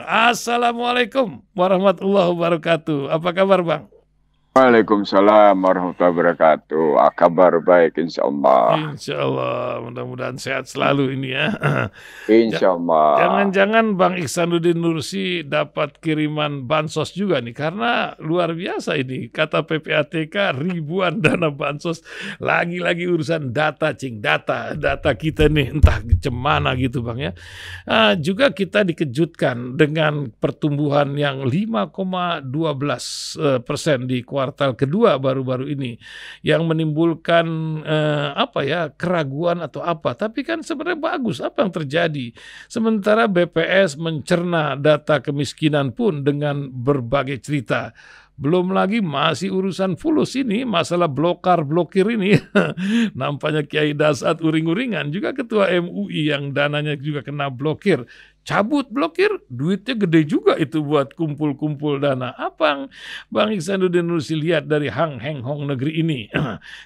Assalamualaikum warahmatullahi wabarakatuh. Apa kabar, Bang? Waalaikumsalam warahmatullahi wabarakatuh. Kabar baik, insya Allah. Insya Allah, mudah-mudahan sehat selalu ini ya. Ja- Insya Allah. Jangan-jangan Bang Ihsanuddin Nursi dapat kiriman bansos juga nih, karena luar biasa ini. Kata PPATK ribuan dana bansos, lagi-lagi urusan data, cing, data kita nih entah cemana gitu Bang ya. Juga kita dikejutkan dengan pertumbuhan yang 5,12% di kuartal kedua baru-baru ini, yang menimbulkan apa ya, keraguan atau apa. Tapi kan sebenarnya bagus apa yang terjadi. Sementara BPS mencerna data kemiskinan pun dengan berbagai cerita. Belum lagi masih urusan fulus ini, masalah blokir ini. Nampaknya Kiai Dasat uring-uringan, juga ketua MUI yang dananya juga kena blokir. Cabut blokir, duitnya gede juga itu buat kumpul-kumpul dana. Apa yang Bang Ihsanuddin Nursi lihat dari Hang Heng Hong negeri ini?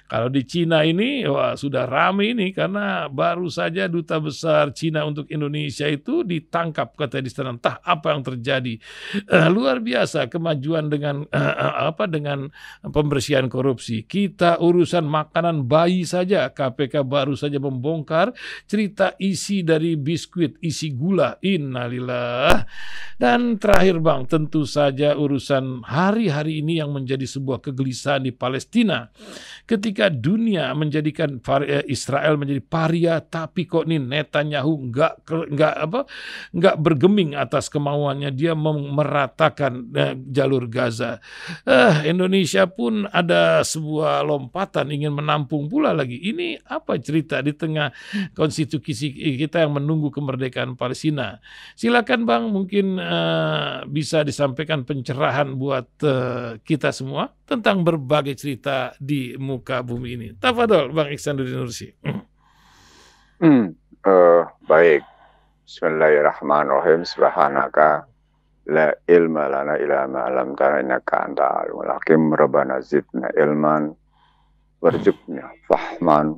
Kalau di Cina ini, wah sudah rame ini karena baru saja duta besar Cina untuk Indonesia itu ditangkap kata di sana. Entah apa yang terjadi. Luar biasa kemajuan dengan dengan pembersihan korupsi. Kita urusan makanan bayi saja, KPK baru saja membongkar cerita isi dari biskuit isi gula. Innalillah. Dan terakhir Bang, tentu saja urusan hari-hari ini yang menjadi sebuah kegelisahan di Palestina. Ketika dunia menjadikan Israel menjadi paria, tapi kok nih Netanyahu nggak bergeming atas kemauannya, dia meratakan jalur Gaza. Indonesia pun ada sebuah lompatan ingin menampung pula lagi. Ini apa cerita di tengah konstitusi kita yang menunggu kemerdekaan Palestina? Silakan Bang, mungkin bisa disampaikan pencerahan buat kita semua tentang berbagai cerita di muka bumi ini. Tafadhol Bang Ihsanuddin Nursi. Baik. Bismillahirrahmanirrahim. Subhanaka la ilma lana illa ma 'allamtana innaka antal alimul hakim. Rabbana zidna ilman warzuqna fahman.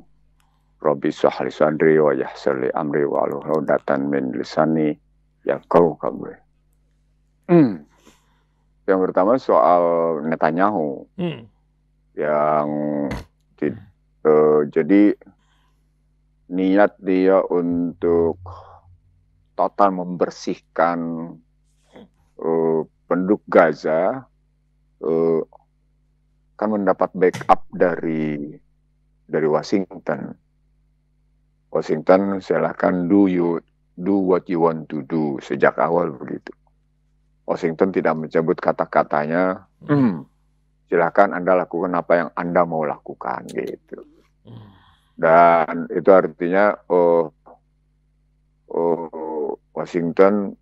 Rabbi shrah li sadri wa yassir li amri wahlul 'uqdatam min lisani yafqahu qawli. Yang pertama soal Netanyahu yang jadi niat dia untuk total membersihkan penduduk Gaza kan mendapat backup dari Washington. Washington silahkan do what you want to do, sejak awal begitu. Washington tidak mencabut kata-katanya, silahkan Anda lakukan apa yang Anda mau lakukan gitu. Dan itu artinya Washington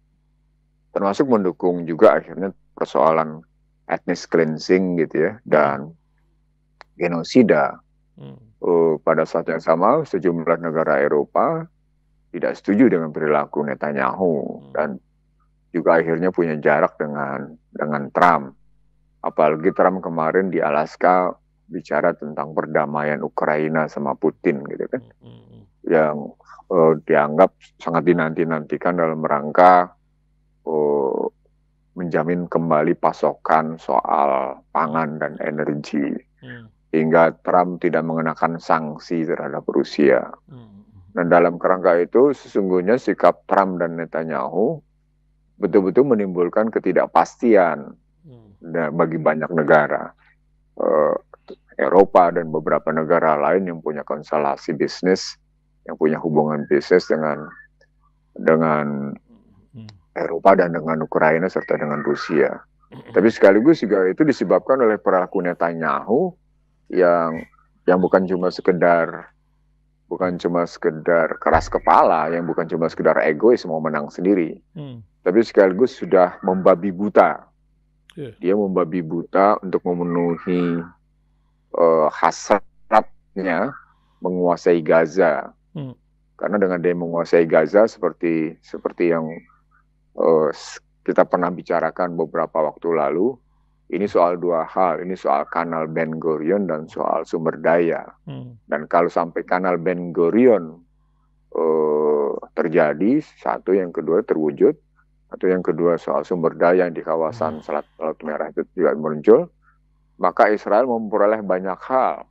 termasuk mendukung juga akhirnya persoalan ethnic cleansing gitu ya, dan genosida. Pada saat yang sama sejumlah negara Eropa tidak setuju dengan perilaku Netanyahu dan juga akhirnya punya jarak dengan Trump. Apalagi Trump kemarin di Alaska bicara tentang perdamaian Ukraina sama Putin gitu kan, yang dianggap sangat dinanti-nantikan dalam rangka menjamin kembali pasokan soal pangan dan energi, hingga Trump tidak mengenakan sanksi terhadap Rusia. Dan dalam kerangka itu sesungguhnya sikap Trump dan Netanyahu betul-betul menimbulkan ketidakpastian bagi banyak negara. Eropa dan beberapa negara lain yang punya konstelasi bisnis, yang punya hubungan bisnis dengan Eropa dan dengan Ukraina serta dengan Rusia. Tapi sekaligus juga itu disebabkan oleh perilaku Netanyahu yang bukan cuma sekedar keras kepala, yang bukan cuma sekedar egois mau menang sendiri, tapi sekaligus sudah membabi buta. Dia membabi buta untuk memenuhi hasratnya menguasai Gaza. Karena dengan dia menguasai Gaza seperti yang kita pernah bicarakan beberapa waktu lalu, ini soal dua hal, ini soal kanal Ben Gurion dan soal sumber daya. Dan kalau sampai kanal Ben Gurion terjadi, satu, yang kedua terwujud, atau yang kedua soal sumber daya di kawasan Selat Laut Merah itu juga muncul, maka Israel memperoleh banyak hal.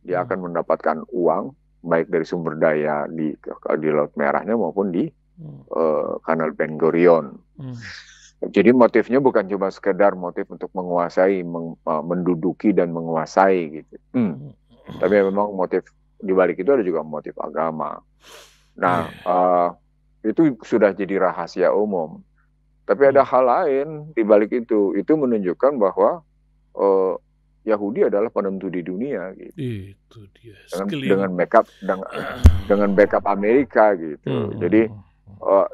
Dia akan mendapatkan uang, baik dari sumber daya di Laut Merahnya maupun di Kanal Ben Gurion. Jadi motifnya bukan cuma sekedar motif untuk menguasai, menduduki dan menguasai gitu. Tapi memang motif di balik itu ada juga motif agama. Nah, itu sudah jadi rahasia umum. Tapi ada hal lain di balik itu. Itu menunjukkan bahwa Yahudi adalah penentu di dunia gitu. Itu dia. Dengan backup Amerika gitu. Jadi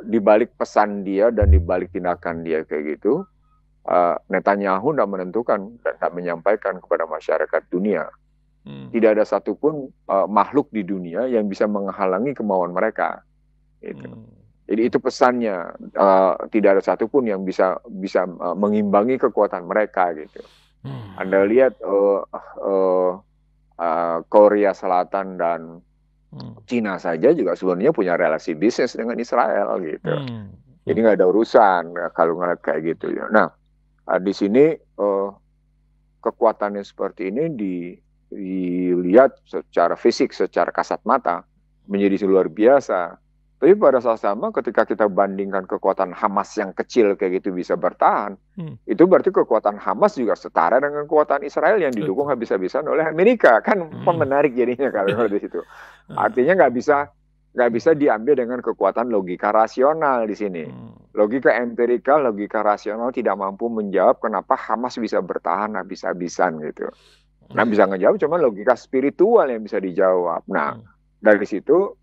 di balik pesan dia dan di balik tindakan dia kayak gitu, Netanyahu tidak menentukan dan tidak menyampaikan kepada masyarakat dunia. Tidak ada satupun makhluk di dunia yang bisa menghalangi kemauan mereka. Gitu. Jadi itu pesannya, tidak ada satupun yang bisa mengimbangi kekuatan mereka gitu. Anda lihat Korea Selatan dan Cina saja juga sebenarnya punya relasi bisnis dengan Israel gitu. Jadi nggak ada urusan kalau ngeliat kayak gitu ya. Nah, di sini kekuatannya seperti ini dilihat secara fisik, secara kasat mata menjadi luar biasa. Tapi pada saat sama ketika kita bandingkan kekuatan Hamas yang kecil kayak gitu bisa bertahan, itu berarti kekuatan Hamas juga setara dengan kekuatan Israel yang didukung habis-habisan oleh Amerika. Kan menarik jadinya kalau di situ. Artinya nggak bisa diambil dengan kekuatan logika rasional di sini. Logika empirikal, logika rasional tidak mampu menjawab kenapa Hamas bisa bertahan habis-habisan gitu. Nah, bisa ngejawab cuma logika spiritual yang bisa dijawab. Nah, dari situ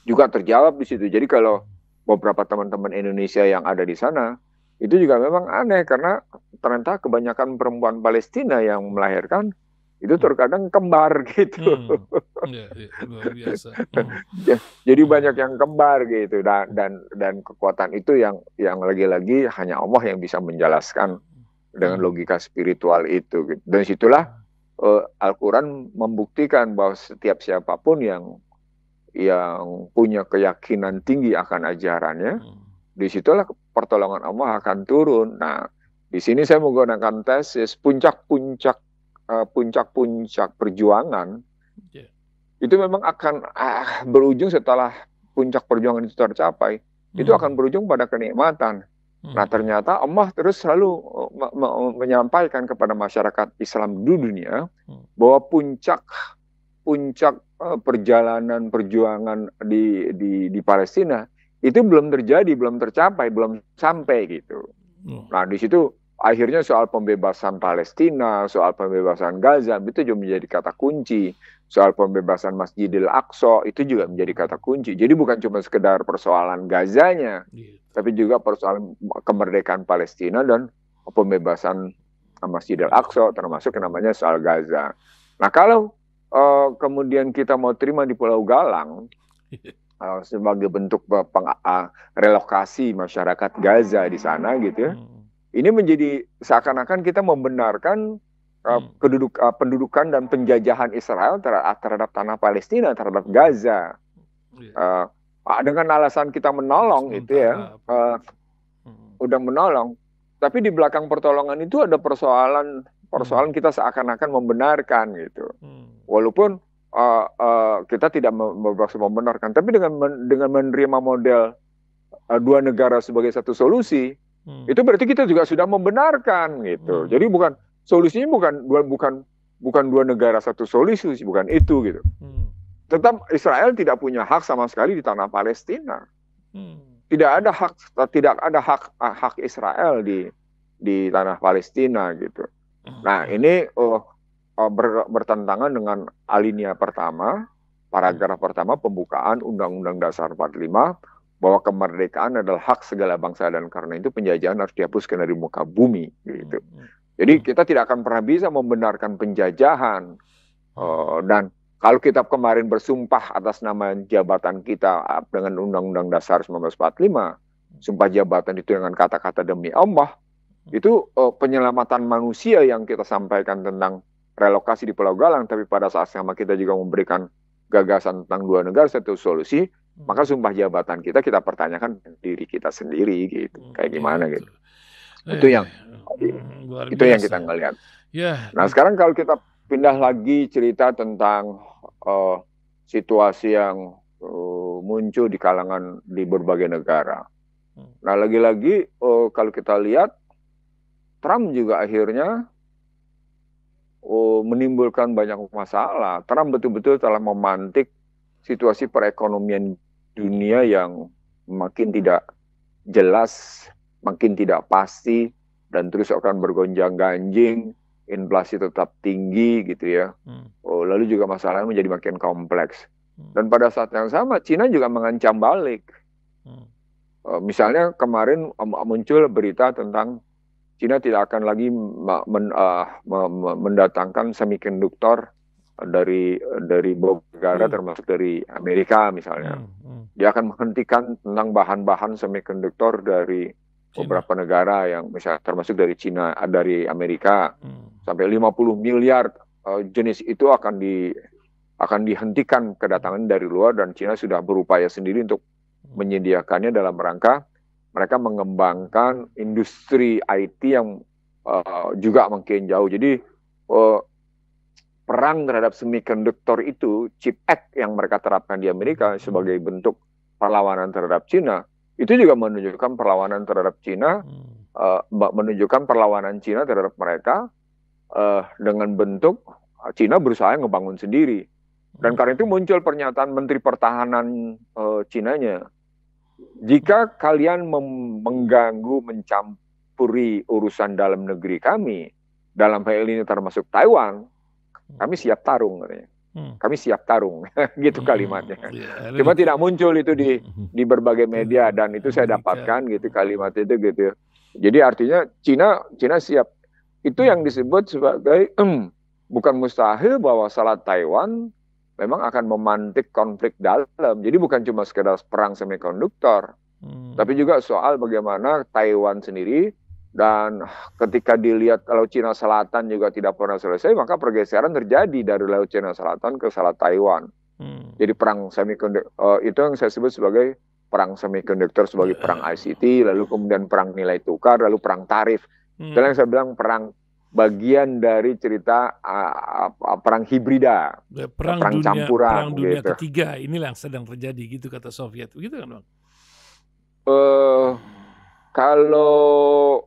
juga terjawab di situ. Jadi kalau beberapa teman-teman Indonesia yang ada di sana, itu juga memang aneh karena ternyata kebanyakan perempuan Palestina yang melahirkan itu terkadang kembar gitu. Luar biasa. Jadi banyak yang kembar gitu dan kekuatan itu yang lagi-lagi hanya Allah yang bisa menjelaskan dengan logika spiritual itu. Gitu. Dan situlah Al-Quran membuktikan bahwa setiap siapapun yang punya keyakinan tinggi akan ajarannya, disitulah pertolongan Allah akan turun. Nah, di sini saya menggunakan tesis puncak-puncak perjuangan itu memang akan berujung setelah puncak perjuangan itu tercapai, itu akan berujung pada kenikmatan. Nah, ternyata Allah terus selalu menyampaikan kepada masyarakat Islam di dunia bahwa puncak perjalanan perjuangan di Palestina itu belum terjadi, belum tercapai, belum sampai gitu. Nah, di situ akhirnya soal pembebasan Palestina, soal pembebasan Gaza itu juga menjadi kata kunci. Soal pembebasan Masjidil Aqsa itu juga menjadi kata kunci. Jadi bukan cuma sekedar persoalan Gazanya, tapi juga persoalan kemerdekaan Palestina dan pembebasan Masjidil Aqsa, termasuk yang namanya soal Gaza. Nah, kalau kemudian kita mau terima di Pulau Galang sebagai bentuk relokasi masyarakat Gaza di sana gitu ya, ini menjadi seakan-akan kita membenarkan pendudukan dan penjajahan Israel terhadap tanah Palestina, terhadap Gaza. Dengan alasan kita menolong itu ya, udah menolong. Tapi di belakang pertolongan itu ada persoalan kita seakan-akan membenarkan gitu. Walaupun kita tidak membenarkan, tapi dengan menerima model dua negara sebagai satu solusi, itu berarti kita juga sudah membenarkan gitu. Jadi solusinya bukan dua negara satu solusi, bukan itu gitu. Tetap Israel tidak punya hak sama sekali di tanah Palestina. Tidak ada hak Israel di tanah Palestina gitu. Nah, ini bertentangan dengan alinea pertama, paragraf pertama pembukaan Undang-Undang Dasar 45 bahwa kemerdekaan adalah hak segala bangsa dan karena itu penjajahan harus dihapuskan dari muka bumi gitu. Jadi kita tidak akan pernah bisa membenarkan penjajahan. Dan kalau kita kemarin bersumpah atas nama jabatan kita dengan Undang-Undang Dasar 1945, sumpah jabatan itu dengan kata-kata demi Allah, itu penyelamatan manusia yang kita sampaikan tentang relokasi di Pulau Galang, tapi pada saat sama kita juga memberikan gagasan tentang dua negara satu solusi, maka sumpah jabatan kita pertanyakan diri kita sendiri gitu. Kayak gimana gitu. Itu yang kita ngelihat. Ya. Nah, sekarang kalau kita pindah lagi cerita tentang situasi yang muncul di kalangan di berbagai negara. Nah, lagi-lagi kalau kita lihat Trump juga akhirnya menimbulkan banyak masalah. Trump betul-betul telah memantik situasi perekonomian dunia yang makin tidak jelas, makin tidak pasti, dan terus akan bergonjang-ganjing, inflasi tetap tinggi gitu ya. Lalu juga masalahnya menjadi makin kompleks. Dan pada saat yang sama, Cina juga mengancam balik. Misalnya kemarin muncul berita tentang Cina tidak akan lagi mendatangkan semikonduktor dari beberapa negara termasuk dari Amerika misalnya. Dia akan menghentikan tentang bahan-bahan semikonduktor dari beberapa negara yang misalnya termasuk dari Cina, dari Amerika. Sampai 50 miliar jenis itu akan dihentikan kedatangan dari luar, dan Cina sudah berupaya sendiri untuk menyediakannya dalam rangka mereka mengembangkan industri IT yang juga makin jauh. Jadi perang terhadap semikonduktor itu, Chip Act yang mereka terapkan di Amerika sebagai bentuk perlawanan terhadap Cina, itu juga menunjukkan perlawanan terhadap Cina, menunjukkan perlawanan Cina terhadap mereka dengan bentuk Cina berusaha ngebangun sendiri. Dan karena itu muncul pernyataan Menteri Pertahanan Cinanya, jika kalian mengganggu, mencampuri urusan dalam negeri kami, dalam hal ini termasuk Taiwan, kami siap tarung katanya. Kami siap tarung, gitu kalimatnya. Cuma tidak muncul itu di berbagai media, dan itu saya dapatkan gitu kalimat itu gitu. Jadi artinya Cina siap. Itu yang disebut sebagai bukan mustahil bahwa Selat Taiwan memang akan memantik konflik dalam. Jadi bukan cuma sekedar perang semikonduktor, tapi juga soal bagaimana Taiwan sendiri. Dan ketika dilihat Laut Cina Selatan juga tidak pernah selesai, maka pergeseran terjadi dari Laut Cina Selatan ke Selat Taiwan. Jadi perang semikonduktor itu yang saya sebut sebagai perang semikonduktor, sebagai perang ICT, lalu kemudian perang nilai tukar, lalu perang tarif. Itu yang saya bilang perang bagian dari cerita perang hibrida, perang campuran. Perang dunia ketiga inilah yang sedang terjadi gitu kata Soviet, begitu kan Bang? Kalau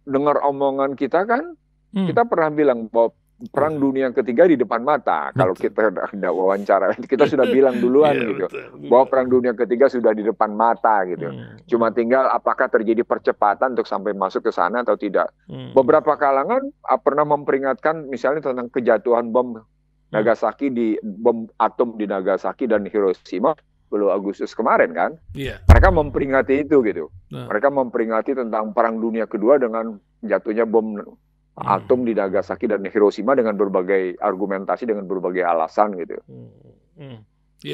dengar omongan kita kan, kita pernah bilang bahwa perang dunia ketiga di depan mata. Kalau kita ada wawancara, kita sudah bilang duluan gitu, bahwa perang dunia ketiga sudah di depan mata gitu. Cuma tinggal apakah terjadi percepatan untuk sampai masuk ke sana atau tidak. Beberapa kalangan pernah memperingatkan misalnya tentang kejatuhan bom Nagasaki, bom atom di Nagasaki dan Hiroshima bulan Agustus kemarin kan. Mereka memperingati itu gitu. Mereka memperingati tentang perang dunia kedua dengan jatuhnya bom atom di Nagasaki dan Hiroshima dengan berbagai argumentasi, dengan berbagai alasan gitu.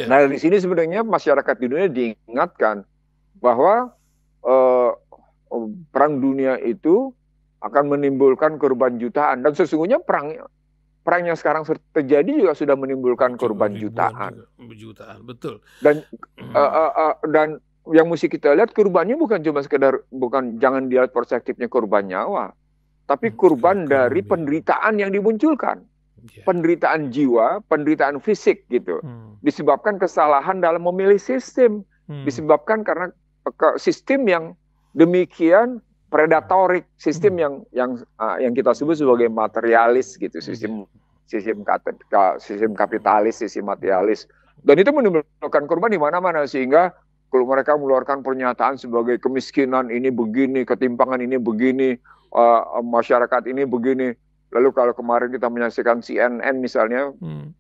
Nah, di sini sebenarnya masyarakat di dunia diingatkan bahwa perang dunia itu akan menimbulkan korban jutaan, dan sesungguhnya perang yang sekarang terjadi juga sudah menimbulkan korban jutaan. Betul. Dan yang mesti kita lihat korbannya bukan cuma sekedar, jangan dilihat perspektifnya korban nyawa, tapi korban dari penderitaan yang dimunculkan. Penderitaan jiwa, penderitaan fisik gitu. Disebabkan kesalahan dalam memilih sistem. Disebabkan karena sistem yang demikian predatorik, sistem yang kita sebut sebagai materialis gitu, sistem kapitalis, sistem materialis. Dan itu menimbulkan korban di mana-mana, sehingga kalau mereka mengeluarkan pernyataan sebagai kemiskinan ini begini, ketimpangan ini begini, masyarakat ini begini. Lalu kalau kemarin kita menyaksikan CNN misalnya,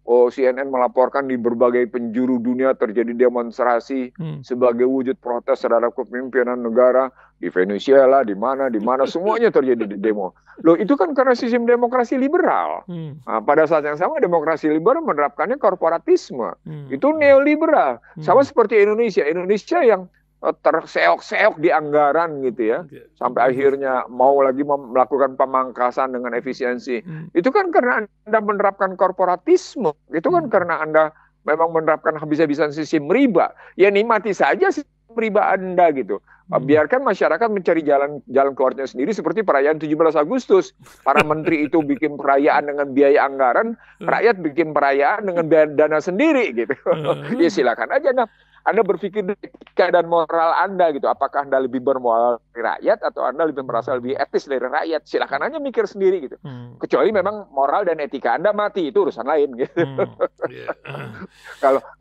CNN melaporkan di berbagai penjuru dunia terjadi demonstrasi sebagai wujud protes terhadap kepemimpinan negara di Venezuela, di mana semuanya terjadi di demo. Loh, itu kan karena sistem demokrasi liberal. Nah, pada saat yang sama demokrasi liberal menerapkannya korporatisme. Itu neoliberal. Sama seperti Indonesia yang terseok-seok di anggaran gitu ya, sampai akhirnya mau lagi melakukan pemangkasan dengan efisiensi. Itu kan karena Anda menerapkan korporatisme, itu kan karena Anda memang menerapkan habis-habisan sistem riba, ya nikmati saja sistem riba Anda gitu. Biarkan masyarakat mencari jalan keluarnya sendiri seperti perayaan 17 Agustus. Para menteri itu bikin perayaan dengan biaya anggaran, rakyat bikin perayaan dengan biaya dana sendiri gitu. Ya silakan aja. Nah, Anda berpikir etika dan moral Anda gitu. Apakah Anda lebih bermoral dari rakyat atau Anda lebih merasa lebih etis dari rakyat? Silakan aja mikir sendiri gitu. Kecuali memang moral dan etika Anda mati, itu urusan lain gitu.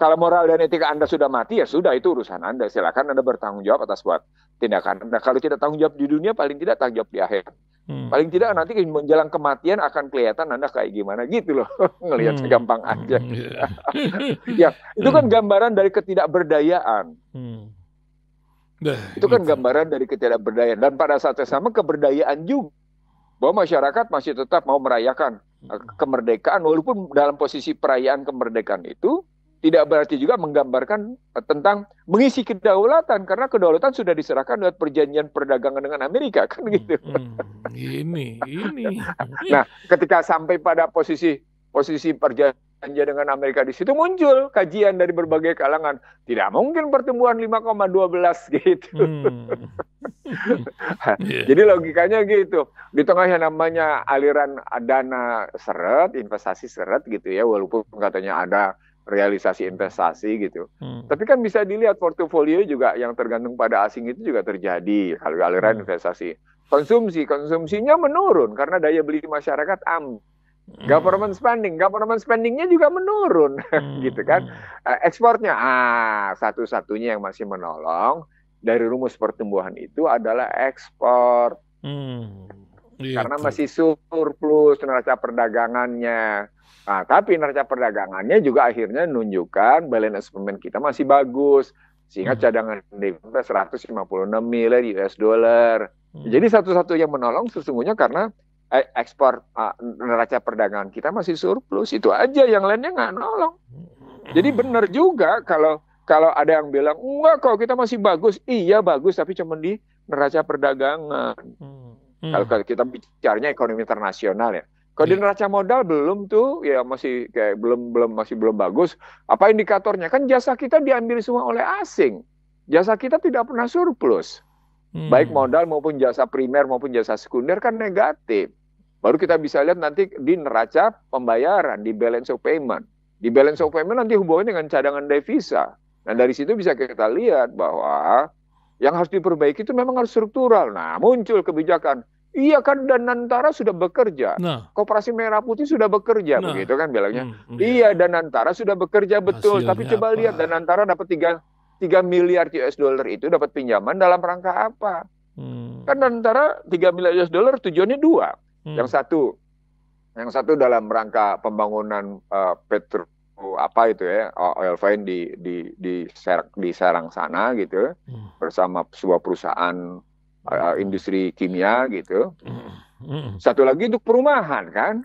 Kalau moral dan etika Anda sudah mati, ya sudah, itu urusan Anda. Silakan Anda bertanggung jawab atas buat tindakan Anda. Kalau tidak tanggung jawab di dunia, paling tidak tanggung jawab di akhir. Paling tidak nanti menjelang kematian akan kelihatan Anda kayak gimana gitu loh. Ngelihat gampang aja. Ya, itu kan gambaran dari ketidakberdayaan. Itu kan gambaran dari ketidakberdayaan. Dan pada saat yang sama keberdayaan juga. Bahwa masyarakat masih tetap mau merayakan kemerdekaan, walaupun dalam posisi perayaan kemerdekaan itu tidak berarti juga menggambarkan tentang mengisi kedaulatan, karena kedaulatan sudah diserahkan lewat perjanjian perdagangan dengan Amerika, kan gitu. Ini. Nah, ketika sampai pada posisi perjanjian dengan Amerika, di situ muncul kajian dari berbagai kalangan. Tidak mungkin pertumbuhan 5,12 gitu. Jadi logikanya gitu. Di tengah yang namanya aliran dana seret, investasi seret gitu ya, walaupun katanya ada realisasi investasi gitu. Tapi kan bisa dilihat portofolio juga yang tergantung pada asing itu juga terjadi. Kalau aliran investasi. Konsumsinya menurun karena daya beli masyarakat government spendingnya juga menurun, gitu kan. Ekspornya, satu-satunya yang masih menolong dari rumus pertumbuhan itu adalah ekspor. Karena masih surplus neraca perdagangannya. Nah, tapi neraca perdagangannya juga akhirnya menunjukkan balance payment kita masih bagus. Sehingga cadangan devisa 156 miliar US dollar. Jadi satu-satunya yang menolong sesungguhnya karena ekspor neraca perdagangan kita masih surplus. Itu aja, yang lainnya nggak nolong. Jadi benar juga kalau ada yang bilang, enggak kok kita masih bagus. Iya bagus, tapi cuma di neraca perdagangan. Kalau kita bicaranya ekonomi internasional ya. Kalau di neraca modal belum tuh, ya masih kayak belum bagus. Apa indikatornya? Kan jasa kita diambil semua oleh asing. Jasa kita tidak pernah surplus. Baik modal maupun jasa primer maupun jasa sekunder kan negatif. Baru kita bisa lihat nanti di neraca pembayaran, di balance of payment. Di balance of payment nanti hubungannya dengan cadangan devisa. Nah dari situ bisa kita lihat bahwa yang harus diperbaiki itu memang harus struktural. Nah muncul kebijakan. Iya kan, Danantara sudah bekerja. Koperasi Merah Putih sudah bekerja, begitu kan bilangnya. Iya, Danantara sudah bekerja, betul. Hasilnya tapi coba lihat Danantara dapat 3 miliar US dollar itu dapat pinjaman dalam rangka apa? Kan Danantara 3 miliar US dollar tujuannya dua. Yang satu dalam rangka pembangunan oil field di Serang sana gitu, bersama sebuah perusahaan industri kimia gitu. Satu lagi untuk perumahan kan.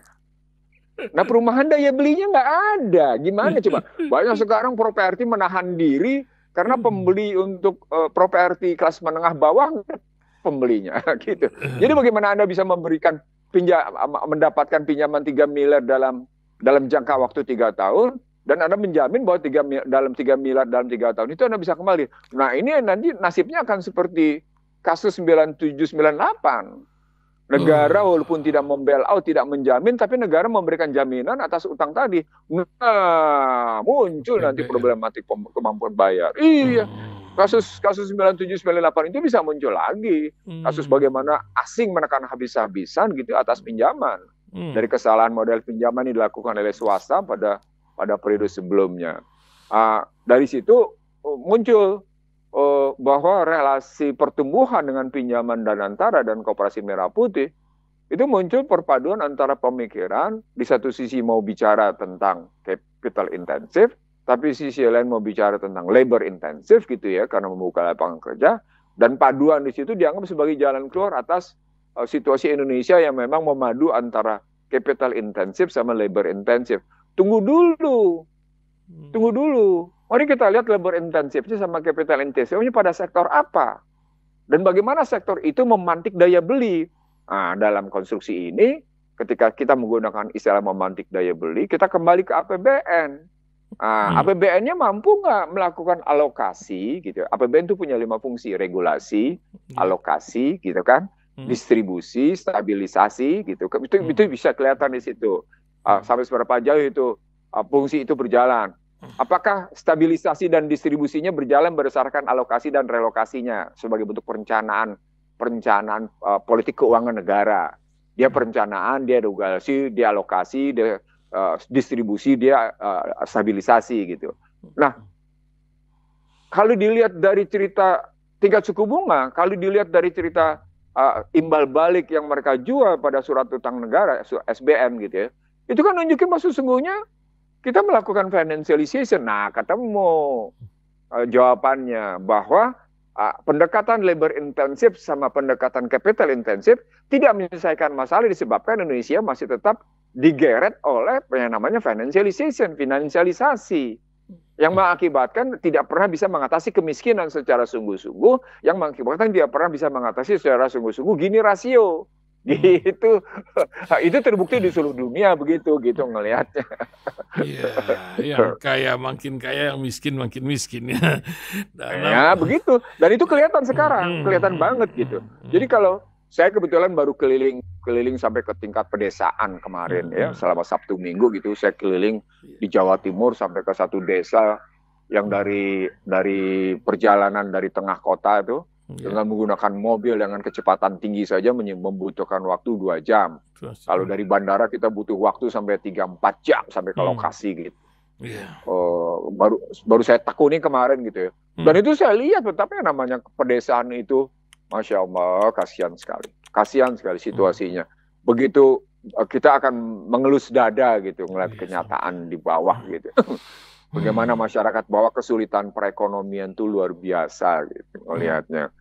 Nah perumahan daya belinya nggak ada. Gimana coba? Banyak sekarang properti menahan diri karena pembeli untuk properti kelas menengah bawah pembelinya gitu. Jadi bagaimana Anda bisa mendapatkan pinjaman 3 miliar dalam jangka waktu 3 tahun, dan Anda menjamin bahwa 3 miliar dalam 3 tahun itu Anda bisa kembali. Nah ini nanti nasibnya akan seperti kasus 97-98. Negara walaupun tidak membail out, tidak menjamin, tapi negara memberikan jaminan atas utang tadi. Nah, muncul nanti problematik kemampuan bayar. Iya, kasus 97-98 itu bisa muncul lagi. Kasus bagaimana asing menekan habis-habisan gitu atas pinjaman. Dari kesalahan model pinjaman yang dilakukan oleh swasta pada periode sebelumnya. Dari situ muncul bahwa relasi pertumbuhan dengan pinjaman Danantara dan Koperasi Merah Putih itu muncul perpaduan antara pemikiran, di satu sisi mau bicara tentang capital intensif, tapi sisi lain mau bicara tentang labor intensif gitu ya, karena membuka lapangan kerja, dan paduan di situ dianggap sebagai jalan keluar atas situasi Indonesia yang memang memadu antara capital intensif sama labor intensif. Tunggu dulu. Mari kita lihat labor intensifnya sama capital intensifnya pada sektor apa. Dan bagaimana sektor itu memantik daya beli. Nah, dalam konstruksi ini, ketika kita menggunakan istilah memantik daya beli, kita kembali ke APBN. APBN-nya mampu nggak melakukan alokasi gitu. APBN itu punya 5 fungsi: regulasi, alokasi gitu kan, distribusi, stabilisasi gitu. Itu bisa kelihatan di situ. Sampai seberapa jauh itu fungsi itu berjalan. Apakah stabilisasi dan distribusinya berjalan berdasarkan alokasi dan relokasinya sebagai bentuk perencanaan politik keuangan negara. Dia perencanaan, dia regulasi, dia alokasi, dia distribusi, dia stabilisasi gitu. Nah, kalau dilihat dari cerita tingkat suku bunga, kalau dilihat dari cerita imbal balik yang mereka jual pada surat utang negara, SBN gitu ya, itu kan nunjukin bahwa sesungguhnya kita melakukan financialization. Nah, ketemu jawabannya bahwa pendekatan labor intensif sama pendekatan capital intensif tidak menyelesaikan masalah disebabkan Indonesia masih tetap digeret oleh yang namanya financialization, finansialisasi, yang mengakibatkan tidak pernah bisa mengatasi kemiskinan secara sungguh-sungguh, yang mengakibatkan tidak pernah bisa mengatasi secara sungguh-sungguh Gini rasio. Gitu. Itu terbukti di seluruh dunia begitu gitu ngelihatnya. Iya, yang kaya makin kaya, yang miskin makin miskin ya. Ya begitu. Dan itu kelihatan sekarang, kelihatan banget gitu. Jadi kalau saya kebetulan baru keliling sampai ke tingkat pedesaan kemarin ya, selama Sabtu Minggu gitu, saya keliling di Jawa Timur sampai ke satu desa yang dari perjalanan dari tengah kota itu dengan menggunakan mobil dengan kecepatan tinggi saja membutuhkan waktu 2 jam. Kalau dari bandara kita butuh waktu sampai 3-4 jam sampai ke lokasi gitu. Baru saya tekuni kemarin gitu ya. Dan itu saya lihat betapa yang namanya pedesaan itu, Masya Allah, kasihan sekali situasinya. Begitu kita akan mengelus dada gitu ngeliat kenyataan di bawah gitu. Bagaimana masyarakat bawah kesulitan perekonomian itu luar biasa gitu melihatnya.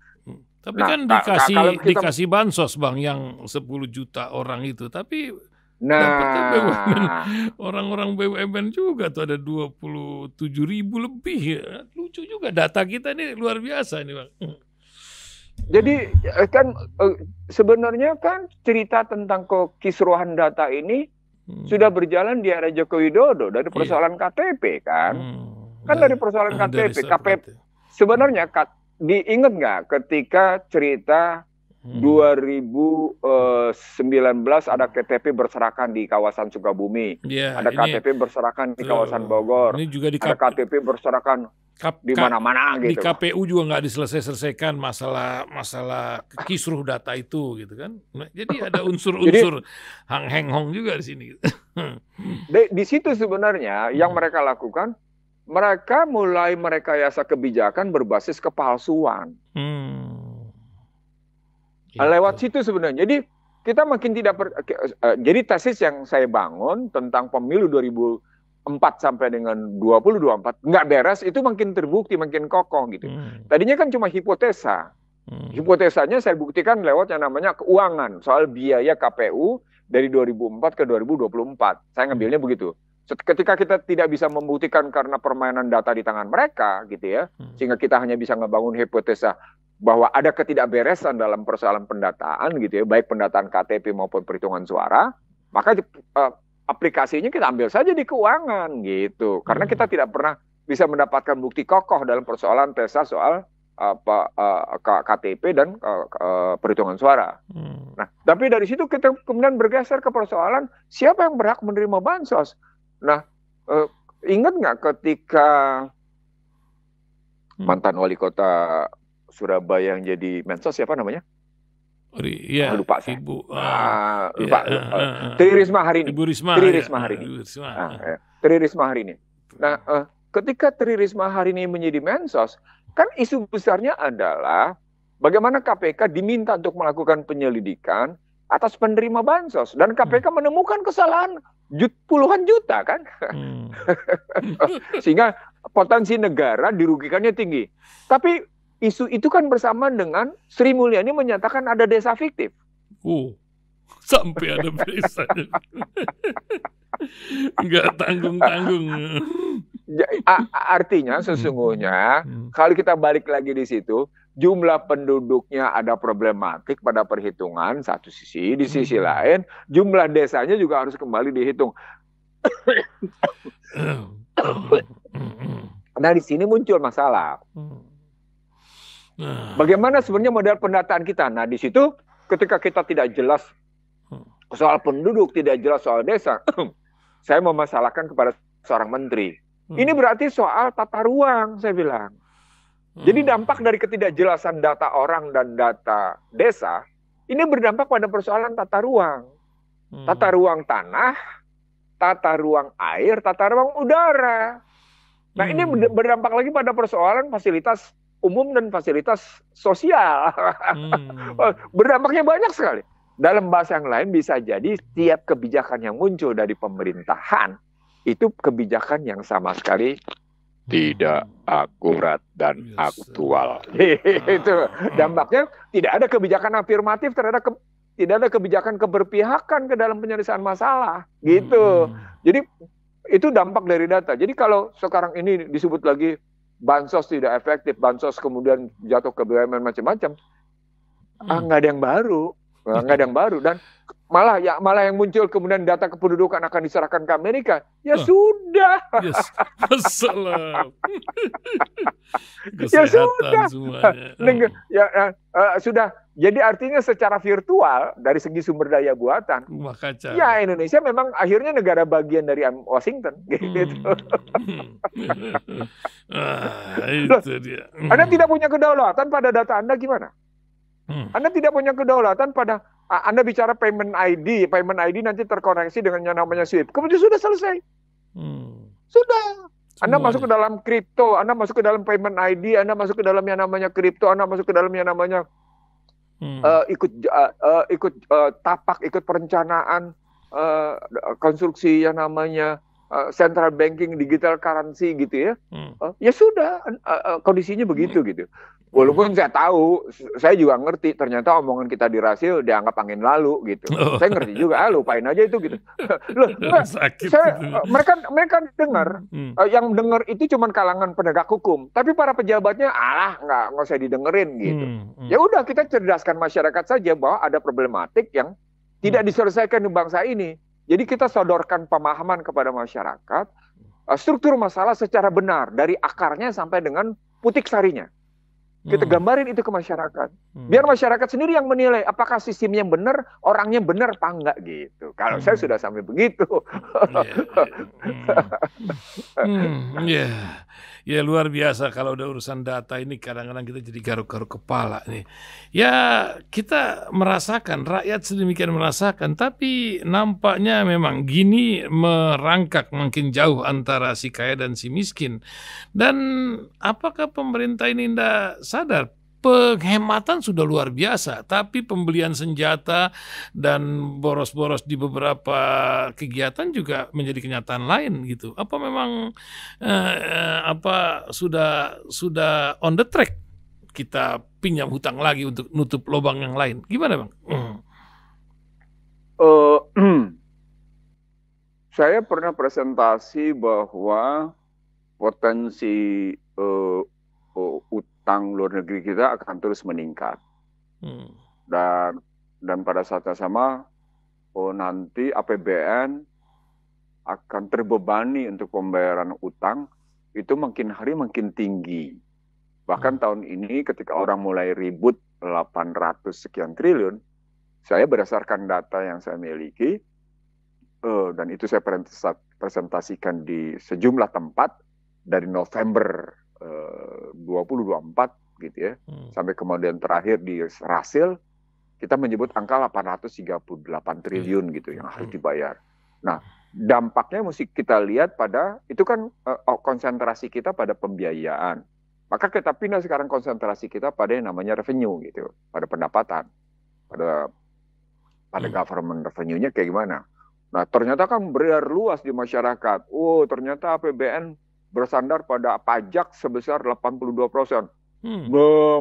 Tapi kan dikasih bansos Bang yang 10 juta orang itu, tapi dapatnya BUMN, orang-orang BUMN juga tuh ada 27.000 lebih ya. Lucu juga data kita ini luar biasa ini Bang. Jadi kan sebenarnya kan cerita tentang kekisruhan data ini sudah berjalan di era Joko Widodo dari persoalan KTP kan. Dari persoalan KTP. Sebenarnya diingat nggak ketika cerita 2019 ada KTP berserakan di kawasan Sukabumi, ada KTP berserakan di kawasan Bogor, ada KTP berserakan di mana-mana gitu. Di KPU juga nggak diselesaikan masalah kisruh data itu gitu kan. Nah, jadi ada unsur-unsur hang hong juga di sini. Di situ sebenarnya yang mereka lakukan, mereka mulai merekayasa kebijakan berbasis kepalsuan. Lewat situ sebenarnya. Jadi kita makin tidak jadi tesis yang saya bangun tentang pemilu 2004 sampai dengan 2024 nggak beres itu makin terbukti, makin kokoh gitu. Tadinya kan cuma hipotesa. Hipotesanya saya buktikan lewat yang namanya keuangan, soal biaya KPU dari 2004 ke 2024. Saya ngambilnya begitu. Ketika kita tidak bisa membuktikan karena permainan data di tangan mereka gitu ya, sehingga kita hanya bisa ngebangun hipotesa bahwa ada ketidakberesan dalam persoalan pendataan gitu ya, baik pendataan KTP maupun perhitungan suara, maka aplikasinya kita ambil saja di keuangan gitu. Karena kita tidak pernah bisa mendapatkan bukti kokoh dalam persoalan tesa soal KTP dan perhitungan suara. Nah, tapi dari situ kita kemudian bergeser ke persoalan siapa yang berhak menerima bansos. Nah, ingat nggak ketika mantan wali kota Surabaya yang jadi Mensos siapa namanya? Lupa saya. Tri Risma hari ini. Tri Risma hari ini. Nah, ketika Tri Risma hari ini menjadi Mensos, kan isu besarnya adalah bagaimana KPK diminta untuk melakukan penyelidikan atas penerima bansos dan KPK menemukan kesalahan puluhan juta kan, sehingga potensi negara dirugikannya tinggi. Tapi isu itu kan bersamaan dengan Sri Mulyani menyatakan ada desa fiktif. Sampai ada desa. Nggak tanggung-tanggung. Artinya sesungguhnya kalau kita balik lagi di situ, jumlah penduduknya ada problematik pada perhitungan satu sisi, di sisi lain jumlah desanya juga harus kembali dihitung. Nah, di sini muncul masalah. Bagaimana sebenarnya model pendataan kita? Nah, di situ ketika kita tidak jelas soal penduduk, tidak jelas soal desa, saya memasalahkan kepada seorang menteri. Ini berarti soal tata ruang, saya bilang. Jadi dampak dari ketidakjelasan data orang dan data desa, ini berdampak pada persoalan tata ruang. Tata ruang tanah, tata ruang air, tata ruang udara. Nah, ini berdampak lagi pada persoalan fasilitas umum dan fasilitas sosial. Berdampaknya banyak sekali. Dalam bahasa yang lain bisa jadi setiap kebijakan yang muncul dari pemerintahan itu kebijakan yang sama sekali tidak akurat dan aktual. Itu dampaknya tidak ada kebijakan afirmatif tidak ada kebijakan keberpihakan ke dalam penyelesaian masalah. Gitu. Jadi itu dampak dari data. Jadi kalau sekarang ini disebut lagi bansos tidak efektif, bansos kemudian jatuh ke BUMN macam-macam, nggak ada yang baru, dan malah yang muncul kemudian data kependudukan akan diserahkan ke Amerika, ya sudah, masalah, ya sudah, semuanya. Sudah. Jadi artinya secara virtual dari segi sumber daya buatan, ya Indonesia memang akhirnya negara bagian dari Washington, gitu. Itu dia. Anda tidak punya kedaulatan pada data Anda gimana? Anda tidak punya kedaulatan pada Anda bicara payment ID nanti terkoneksi dengan yang namanya SWIFT. Kemudian sudah selesai. Sudah. Anda masuk ke dalam kripto, Anda masuk ke dalam payment ID, Anda masuk ke dalam yang namanya kripto, Anda masuk ke dalam yang namanya ikut tapak, ikut perencanaan konstruksi yang namanya central banking, digital currency gitu ya. Ya sudah, kondisinya begitu gitu. Walaupun saya tahu, saya juga ngerti ternyata omongan kita di Rasil dianggap angin lalu gitu. Saya ngerti juga, lupain aja itu gitu. Loh, mereka dengar, yang dengar itu cuma kalangan penegak hukum, tapi para pejabatnya nggak usah didengerin gitu. Ya udah, kita cerdaskan masyarakat saja bahwa ada problematik yang tidak diselesaikan di bangsa ini. Jadi kita sodorkan pemahaman kepada masyarakat, struktur masalah secara benar dari akarnya sampai dengan putik sarinya. Kita gambarin itu ke masyarakat. Biar masyarakat sendiri yang menilai apakah sistemnya benar, orangnya benar apa enggak gitu. Kalau saya sudah sampai begitu. Ya luar biasa kalau udah urusan data ini kadang-kadang kita jadi garuk-garuk kepala nih. Ya kita merasakan, rakyat sedemikian merasakan, tapi nampaknya memang gini merangkak makin jauh antara si kaya dan si miskin. Dan apakah pemerintah ini tidak sadar? Penghematan sudah luar biasa, tapi pembelian senjata dan boros-boros di beberapa kegiatan juga menjadi kenyataan lain gitu. Apa memang sudah on the track kita pinjam hutang lagi untuk nutup lubang yang lain? Gimana Bang? Saya pernah presentasi bahwa potensi utang luar negeri kita akan terus meningkat. Dan pada saat yang sama, nanti APBN akan terbebani untuk pembayaran utang, itu makin hari makin tinggi. Bahkan tahun ini ketika orang mulai ribut 800 sekian triliun, saya berdasarkan data yang saya miliki, dan itu saya presentasikan di sejumlah tempat dari November 2024 gitu ya, sampai kemudian terakhir di Rasil kita menyebut angka 838 triliun gitu yang harus dibayar. Nah, dampaknya mesti kita lihat pada itu kan konsentrasi kita pada pembiayaan. Maka kita pindah sekarang konsentrasi kita pada yang namanya revenue gitu, pada pendapatan, pada government revenue-nya kayak gimana. Nah, ternyata kan beredar luas di masyarakat. Ternyata APBN bersandar pada pajak sebesar 82%.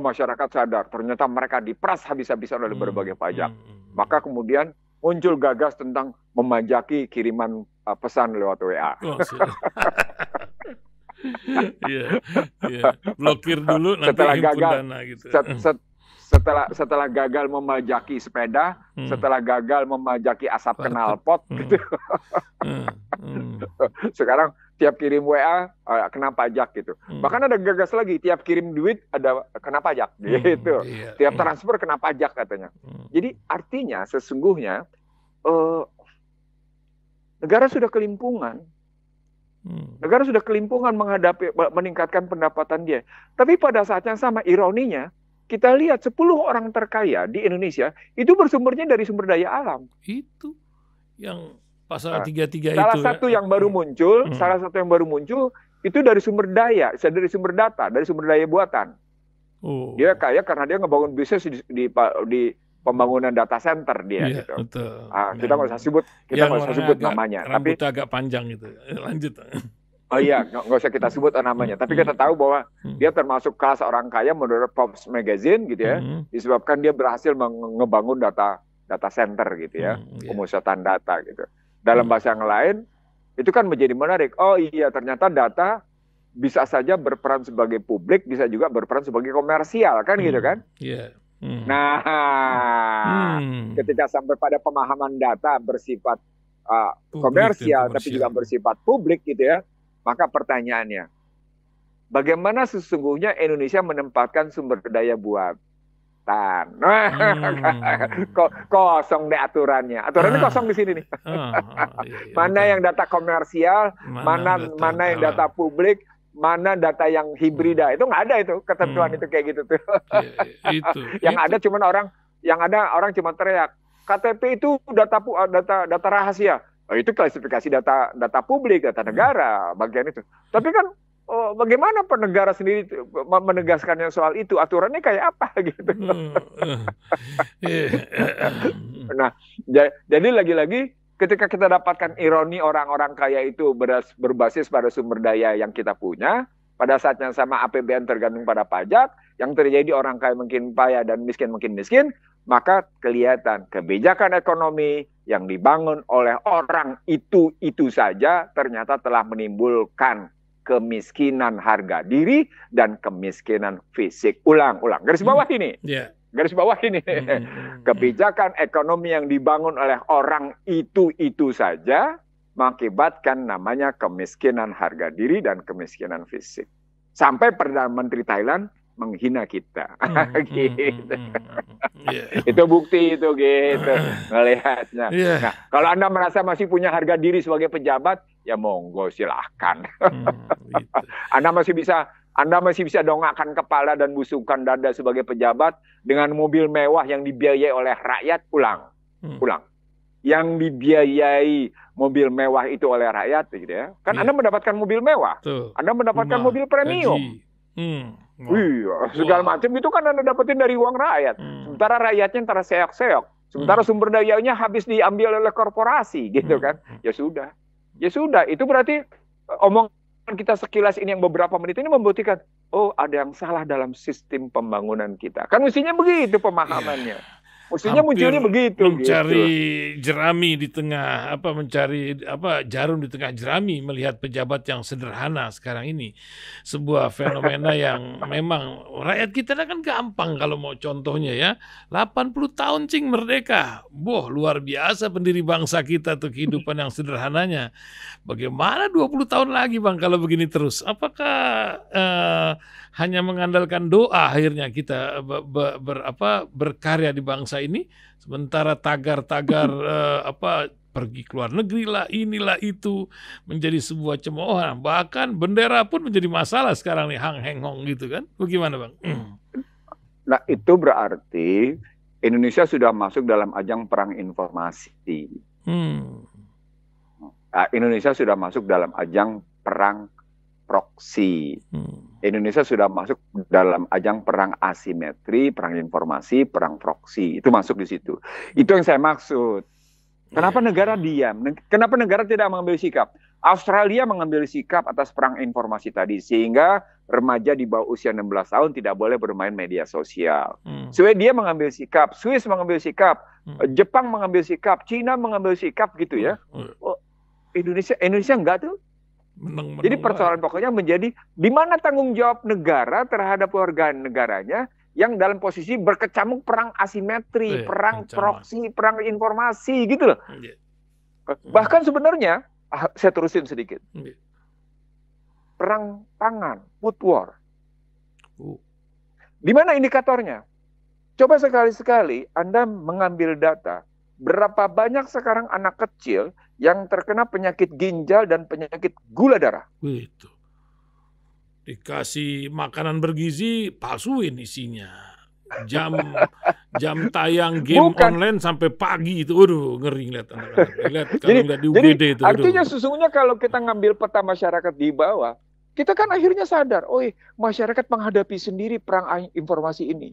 Masyarakat sadar, ternyata mereka diperas habis-habisan oleh berbagai pajak. Maka kemudian muncul gagas tentang memajaki kiriman pesan lewat WA. Blokir dulu nanti setelah gagal, dana gitu. Setelah gagal memajaki sepeda, setelah gagal memajaki asap knalpot gitu. Sekarang tiap kirim WA kena pajak gitu. Bahkan ada gagas lagi, tiap kirim duit ada kena pajak gitu. Tiap transfer kena pajak katanya. Jadi artinya sesungguhnya negara sudah kelimpungan. Negara sudah kelimpungan meningkatkan pendapatan dia. Tapi pada saat yang sama, ironinya, kita lihat 10 orang terkaya di Indonesia itu bersumbernya dari sumber daya alam. Itu yang pasal 33 salah itu. Satu yang baru muncul, salah satu yang baru muncul itu dari sumber daya, dari sumber data, dari sumber daya buatan. Dia kaya karena dia ngebangun bisnis di pembangunan data center dia gitu. Betul. Kita nggak usah sebut, namanya. Tapi agak panjang gitu. Lanjut. Oh iya, nggak usah kita sebut namanya. Tapi kita tahu bahwa dia termasuk kelas orang kaya menurut Forbes Magazine gitu ya. Disebabkan dia berhasil ngebangun data center gitu ya, pemusatan data gitu. Dalam bahasa yang lain, itu kan menjadi menarik. Oh iya, ternyata data bisa saja berperan sebagai publik, bisa juga berperan sebagai komersial kan gitu kan? Nah, ketika sampai pada pemahaman data bersifat komersial, tapi juga bersifat publik gitu ya, maka pertanyaannya, bagaimana sesungguhnya Indonesia menempatkan sumber daya buatan? Kosong deh aturannya. Aturannya kosong di sini nih. Mana yang data komersial, mana yang data publik, mana data yang hibrida. Itu nggak ada itu ketentuan itu kayak gitu tuh. Yang ada cuman orang cuma teriak, KTP itu data rahasia. Itu klasifikasi data publik, data negara, bagian itu. Tapi kan bagaimana penegara sendiri menegaskannya soal itu? Aturannya kayak apa gitu? Nah, jadi lagi-lagi ketika kita dapatkan ironi orang-orang kaya itu berbasis pada sumber daya yang kita punya, pada saat yang sama APBN tergantung pada pajak, yang terjadi orang kaya makin kaya dan miskin makin miskin, maka kelihatan kebijakan ekonomi yang dibangun oleh orang itu saja ternyata telah menimbulkan kemiskinan harga diri dan kemiskinan fisik. Ulang. Garis bawah ini. Garis bawah ini. Kebijakan ekonomi yang dibangun oleh orang itu saja mengakibatkan namanya kemiskinan harga diri dan kemiskinan fisik. Sampai Perdana Menteri Thailand menghina kita. Gitu. Itu bukti itu gitu melihatnya. Nah, kalau Anda merasa masih punya harga diri sebagai pejabat, ya monggo silahkan. Gitu. Anda masih bisa dongakkan kepala dan busukkan dada sebagai pejabat dengan mobil mewah yang dibiayai oleh rakyat. Ulang. Yang dibiayai mobil mewah itu oleh rakyat gitu ya. Kan Anda mendapatkan mobil mewah. Anda mendapatkan mobil premium. Segala macam itu kan Anda dapetin dari uang rakyat. Sementara rakyatnya antara seok-seok. Sementara sumber dayanya habis diambil oleh korporasi gitu kan. Ya sudah. Itu berarti omongan kita sekilas ini yang beberapa menit ini membuktikan, oh ada yang salah dalam sistem pembangunan kita. Kan mestinya begitu pemahamannya. Mestinya munculnya begitu. Mencari jerami di tengah jarum di tengah jerami melihat pejabat yang sederhana sekarang ini. Sebuah fenomena yang memang rakyat kita kan gampang kalau mau contohnya ya. 80 tahun merdeka. Luar biasa pendiri bangsa kita tuh kehidupan yang sederhananya. Bagaimana 20 tahun lagi Bang kalau begini terus? Apakah hanya mengandalkan doa akhirnya kita berkarya di bangsa ini, sementara tagar-tagar pergi ke luar negeri lah, inilah itu menjadi sebuah cemoohan, bahkan bendera pun menjadi masalah sekarang nih, hang heng hong gitu kan? Bagaimana Bang? Nah itu berarti Indonesia sudah masuk dalam ajang perang informasi. Indonesia sudah masuk dalam ajang perang proksi. Indonesia sudah masuk dalam ajang perang asimetri, perang informasi, perang proksi. Itu masuk di situ. Itu yang saya maksud. Kenapa negara diam? Kenapa negara tidak mengambil sikap? Australia mengambil sikap atas perang informasi tadi, sehingga remaja di bawah usia 16 tahun tidak boleh bermain media sosial. Swedia mengambil sikap, Swiss mengambil sikap, Jepang mengambil sikap, Cina mengambil sikap gitu ya. Indonesia enggak tuh. Jadi persoalan pokoknya menjadi di mana tanggung jawab negara terhadap warga negaranya yang dalam posisi berkecamuk perang asimetri, perang proksi, perang informasi gitu loh. Bahkan sebenarnya saya terusin sedikit. perang pangan, food war. Di mana indikatornya? Coba sekali-sekali Anda mengambil data, berapa banyak sekarang anak kecil yang terkena penyakit ginjal dan penyakit gula darah. Itu. Dikasih makanan bergizi, palsuin isinya. Jam tayang game online sampai pagi itu, aduh ngeri ngeliat anak-anak. Lihat kalau nggak di UGD itu. Artinya sesungguhnya kalau kita ngambil peta masyarakat di bawah, kita kan akhirnya sadar, masyarakat menghadapi sendiri perang informasi ini.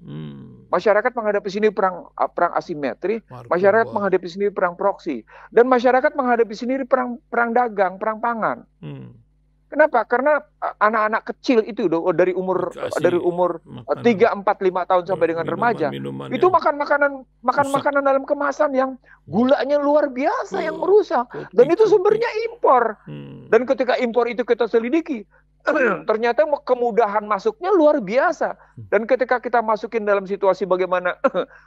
Masyarakat menghadapi sendiri perang asimetri, masyarakat menghadapi sendiri perang proksi, dan masyarakat menghadapi sendiri perang dagang, perang pangan. Kenapa? Karena anak-anak kecil itu dari umur 3, 4, 5 tahun sampai dengan remaja, itu makan makanan dalam kemasan yang gulanya luar biasa yang merusak, dan itu sumbernya impor. Dan ketika impor itu kita selidiki, ternyata kemudahan masuknya luar biasa. Dan ketika kita masukin dalam situasi bagaimana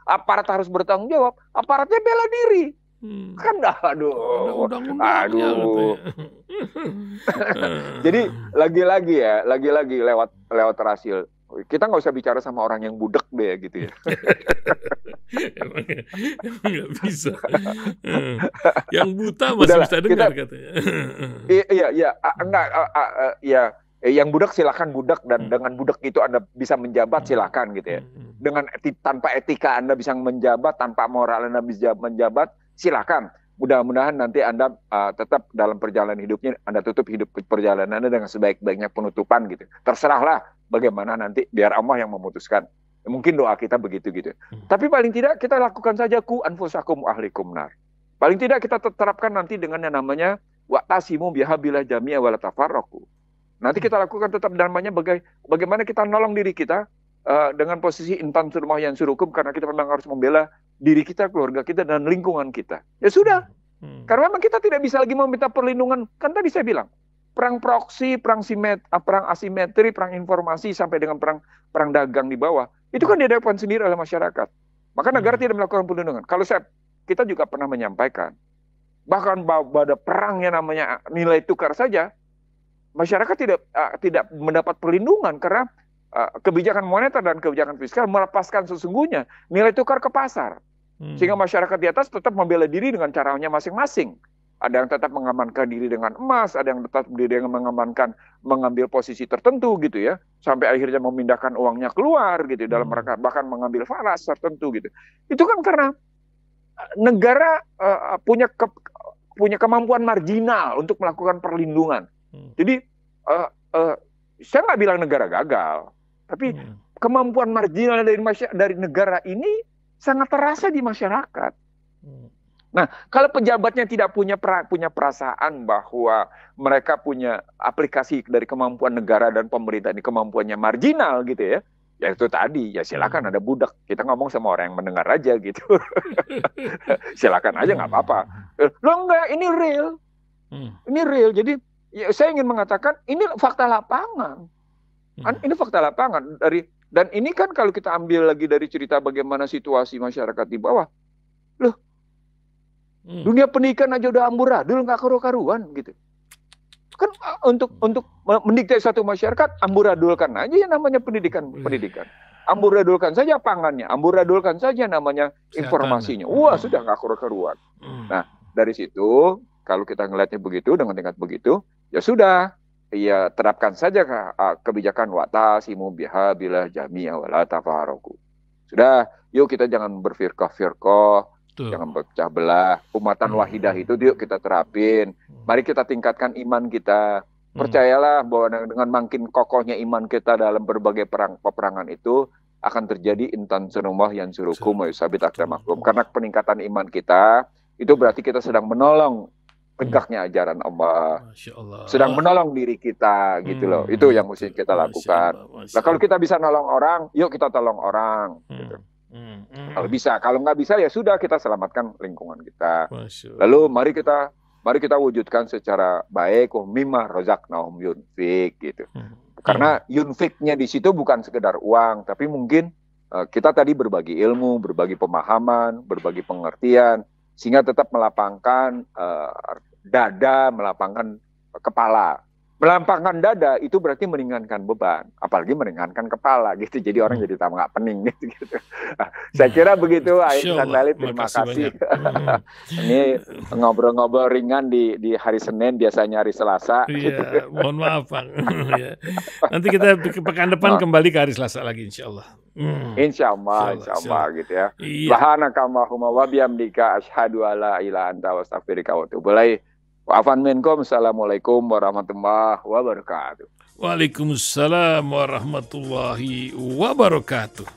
aparat harus bertanggung jawab, aparatnya bela diri. Kan aduh. Jadi lagi-lagi lewat Rasil, kita nggak usah bicara sama orang yang budek deh gitu ya. Emang nggak bisa. Yang buta masih bisa dengar katanya. Yang budak silakan budak, dan dengan budak itu Anda bisa menjabat silakan gitu ya. Dengan tanpa etika Anda bisa menjabat, tanpa moral Anda bisa menjabat silakan. Mudah-mudahan nanti Anda tetap dalam perjalanan hidupnya, Anda tutup hidup perjalanan Anda dengan sebaik-baiknya penutupan gitu. Terserahlah bagaimana nanti, biar Allah yang memutuskan. Mungkin doa kita begitu gitu. Tapi paling tidak kita lakukan saja ku anfusakum ahlikum nar. Paling tidak kita terapkan nanti dengan yang namanya wa'tasimu bihabillah jami'a wala tafarraqu. Nanti kita lakukan tetap namanya bagaimana kita nolong diri kita dengan posisi intan surmah yang surukum, karena kita memang harus membela diri kita, keluarga kita, dan lingkungan kita. Ya sudah. Karena memang kita tidak bisa lagi meminta perlindungan. Kan tadi saya bilang, perang proksi, perang asimetri, perang informasi, sampai dengan perang dagang di bawah. Itu kan dihadapkan sendiri oleh masyarakat. Maka negara tidak melakukan perlindungan. Kalau kita juga pernah menyampaikan, bahkan pada perang yang namanya nilai tukar saja, masyarakat tidak mendapat perlindungan karena kebijakan moneter dan kebijakan fiskal melepaskan sesungguhnya nilai tukar ke pasar. Sehingga masyarakat di atas tetap membela diri dengan caranya masing-masing. Ada yang tetap mengamankan diri dengan emas, ada yang tetap diri dengan mengambil posisi tertentu gitu ya, sampai akhirnya memindahkan uangnya keluar gitu dalam mereka, bahkan mengambil falas tertentu gitu. Itu kan karena negara punya kemampuan marginal untuk melakukan perlindungan. Jadi saya nggak bilang negara gagal, tapi kemampuan marginal dari negara ini sangat terasa di masyarakat. Nah, kalau pejabatnya tidak punya perasaan bahwa mereka punya aplikasi dari kemampuan negara dan pemerintah ini kemampuannya marginal gitu ya, ya itu tadi, ya silakan ada budak. Kita ngomong sama orang yang mendengar aja gitu. Silakan aja, nggak apa-apa. Lo enggak, ini real. Ini real. Jadi ya, saya ingin mengatakan ini fakta lapangan. Ini fakta lapangan dan ini kan kalau kita ambil lagi dari cerita bagaimana situasi masyarakat di bawah, loh, dunia pendidikan aja udah amburadul, nggak karu-karuan gitu. Kan untuk mendikte satu masyarakat, amburadulkan aja yang namanya pendidikan. Amburadulkan saja pangannya, amburadulkan saja namanya informasinya. Wah, sudah nggak karu-karuan. Nah, dari situ kalau kita ngelihatnya begitu, dengan tingkat begitu, ya sudah. Ya terapkan saja kebijakan wa'tasimu bihabillah jami'a wala tafarraqu. Sudah, yuk kita jangan berfirqah-firqah, jangan berpecah belah. Umatan wahidah itu yuk kita terapin. Mari kita tingkatkan iman kita. Percayalah bahwa dengan makin kokohnya iman kita dalam berbagai peperangan itu akan terjadi intan surumah yang surukum wa yusabit akramakum. Karena peningkatan iman kita itu berarti kita sedang menolong tegaknya ajaran Allah. Sedang menolong diri kita gitu loh. Itu yang mesti kita lakukan. Nah, kalau kita bisa nolong orang, yuk kita tolong orang gitu. Kalau bisa, kalau nggak bisa ya sudah, kita selamatkan lingkungan kita. Lalu mari kita wujudkan secara baik, mimma razaqnahum yunfik gitu. Karena yunfiknya di situ bukan sekedar uang, tapi mungkin kita tadi berbagi ilmu, berbagi pemahaman, berbagi pengertian, sehingga tetap melapangkan dada, melapangkan kepala. Melampangkan dada itu berarti meringankan beban, apalagi meringankan kepala gitu. Jadi orang jadi tambah nggak pening gitu. Nah, saya kira begitu. Aik Sandali, terima kasih. Ini ngobrol-ngobrol ringan di hari Senin, biasanya hari Selasa. Iya, mohon maaf Bang. Nanti kita pekan depan kembali ke hari Selasa lagi, insya Allah. Insya Allah gitu ya. Subhanakallahumma wa bihamdika asyhadu alla ilaha anta wa astaghfiruka wa atubu ilaik. Wa'afan minkum. Assalamualaikum warahmatullahi wabarakatuh. Waalaikumsalam warahmatullahi wabarakatuh.